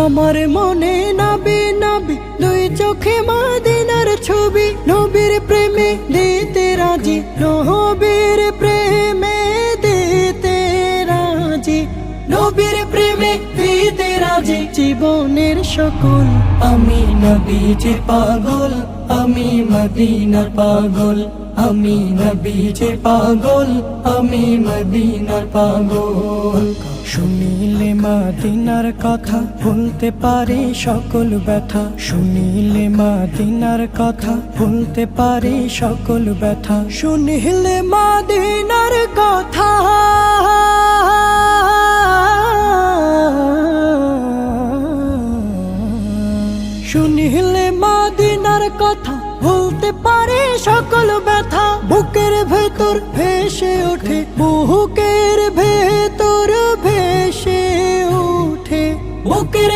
আমার মনে নবী নবী দুই চোখে মদিনার ছবি, নবীর প্রেমে দিতে রাজি, নবীর প্রেমে দিতে রাজি, নবীর প্রেমে দিতে রাজি। জীবনের সকল আমি নবীজির পাগল, আমি মদিনার পাগল, আমি নবীজির পাগল, আমি মদিনার পাগল। শুনিলে মদিনার কথা ভুলতে পারি সকল ব্যথা, শুনিলে মদিনার কথা ভুলতে পারি সকল ব্যথা, শুনিলে মদিনার কথা শুনিলে মদিনার কথা ভুলতে পারে সকল ব্যথা। বুকের ভেতর ভেসে ওঠে, বুকের ভেতর ভেসে ওঠে, বুকের